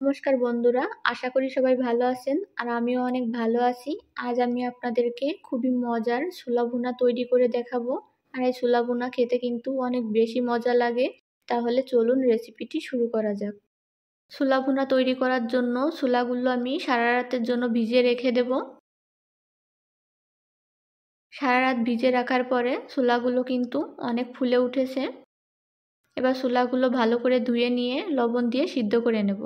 নমস্কার বন্ধুরা, আশা করি সবাই ভালো আছেন আর আমিও অনেক ভালো আছি। আজ আমি আপনাদেরকে খুবই মজার ছোলা ভুনা তৈরি করে দেখাবো। আর এই ছোলা ভুনা খেতে কিন্তু অনেক বেশি মজা লাগে। তাহলে চলুন রেসিপিটি শুরু করা যাক। ছোলা ভুনা তৈরি করার জন্য ছোলাগুলো আমি সারা রাতের জন্য ভিজিয়ে রেখে দেব। সারা রাত ভিজে রাখার পরে ছোলাগুলো কিন্তু অনেক ফুলে উঠেছে। এবার ছোলাগুলো ভালো করে ধুয়ে নিয়ে লবণ দিয়ে সিদ্ধ করে নেব।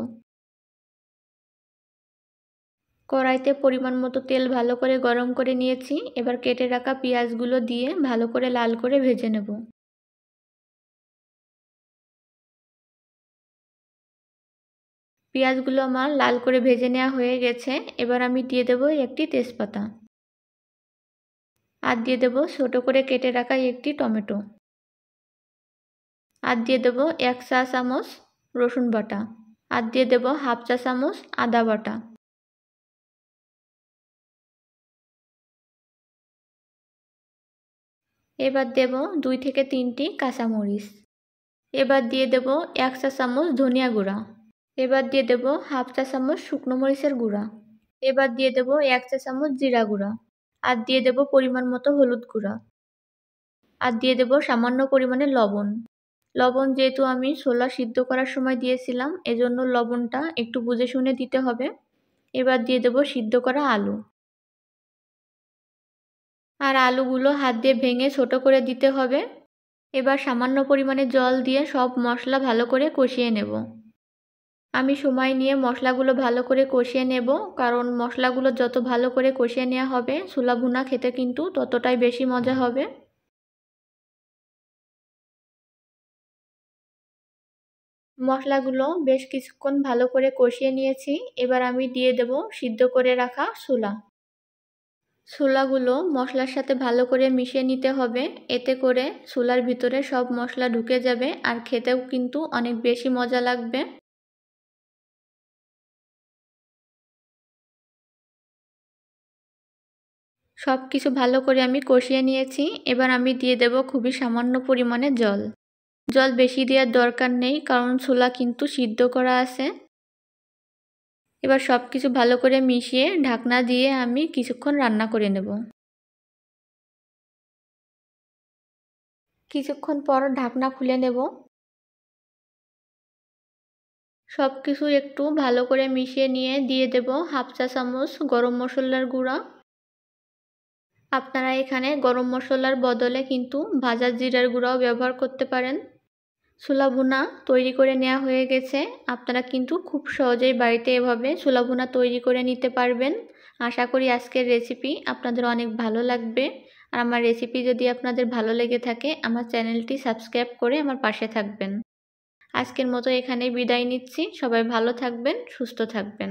কড়াইতে পরিমাণ মতো তেল ভালো করে গরম করে নিয়েছি। এবার কেটে রাখা পেঁয়াজগুলো দিয়ে ভালো করে লাল করে ভেজে নেব। পেঁয়াজগুলো আমার লাল করে ভেজে নেওয়া হয়ে গেছে। এবার আমি দিয়ে দেব একটি তেজপাতা আর দিয়ে দেব ছোট করে কেটে রাখা একটি টমেটো আর দিয়ে দেব 1 চা চামচ রসুন বাটা আর দিয়ে দেব হাফ চা চামচ আদা বাটা। এবার দেব 2 থেকে 3টি কাঁচামরিচ। এবার দিয়ে দেব 1 চা চামচ ধনিয়া গুঁড়া। এবার দিয়ে দেব হাফ চা চামচ শুকনো মরিচের গুঁড়া। এবার দিয়ে দেব 1 চা চামচ জিরা গুঁড়া আর দিয়ে দেব পরিমাণ মতো হলুদ গুঁড়া আর দিয়ে দেব সামান্য পরিমাণে লবণ। লবণ যেহেতু আমি ছোলা সিদ্ধ করার সময় দিয়েছিলাম, এজন্য লবণটা একটু বুঝে শুনে দিতে হবে। এবার দিয়ে দেব সিদ্ধ করা আলু আর আলুগুলো হাত দিয়ে ভেঙে ছোট করে দিতে হবে। এবার সামান্য পরিমাণে জল দিয়ে সব মশলা ভালো করে কষিয়ে নেব। আমি সময় নিয়ে মশলাগুলো ভালো করে কষিয়ে নেব, কারণ মশলাগুলো যত ভালো করে কষিয়ে নেওয়া হবে ছোলা ভুনা খেতে কিন্তু ততটাই বেশি মজা হবে। মশলাগুলো বেশ কিছুক্ষণ ভালো করে কষিয়ে নিয়েছি। এবার আমি দিয়ে দেব সিদ্ধ করে রাখা ছোলাগুলো মশলার সাথে ভালো করে মিশিয়ে নিতে হবে। এতে করে ছোলার ভিতরে সব মশলা ঢুকে যাবে আর খেতেও কিন্তু অনেক বেশি মজা লাগবে। সব কিছু ভালো করে আমি কষিয়ে নিয়েছি। এবার আমি দিয়ে দেব খুবই সামান্য পরিমাণে জল। জল বেশি দেওয়ার দরকার নেই, কারণ ছোলা কিন্তু সিদ্ধ করা আছে। এবার সব কিছু ভালো করে মিশিয়ে ঢাকনা দিয়ে আমি কিছুক্ষণ রান্না করে নেব। কিছুক্ষণ পর ঢাকনা খুলে নেব। সব কিছু একটু ভালো করে মিশিয়ে নিয়ে দিয়ে দেব হাফ চা চামচ গরম মশলার গুঁড়া। আপনারা এখানে গরম মশলার বদলে কিন্তু ভাজা জিরার গুঁড়াও ব্যবহার করতে পারেন। ছোলা ভুনা তৈরি করে নেওয়া হয়ে গেছে। আপনারা কিন্তু খুব সহজেই বাড়িতে এভাবে ছোলা ভুনা তৈরি করে নিতে পারবেন। আশা করি আজকের রেসিপি আপনাদের অনেক ভালো লাগবে। আর আমার রেসিপি যদি আপনাদের ভালো লেগে থাকে, আমার চ্যানেলটি সাবস্ক্রাইব করে আমার পাশে থাকবেন। আজকের মতো এখানেই বিদায় নিচ্ছি। সবাই ভালো থাকবেন, সুস্থ থাকবেন।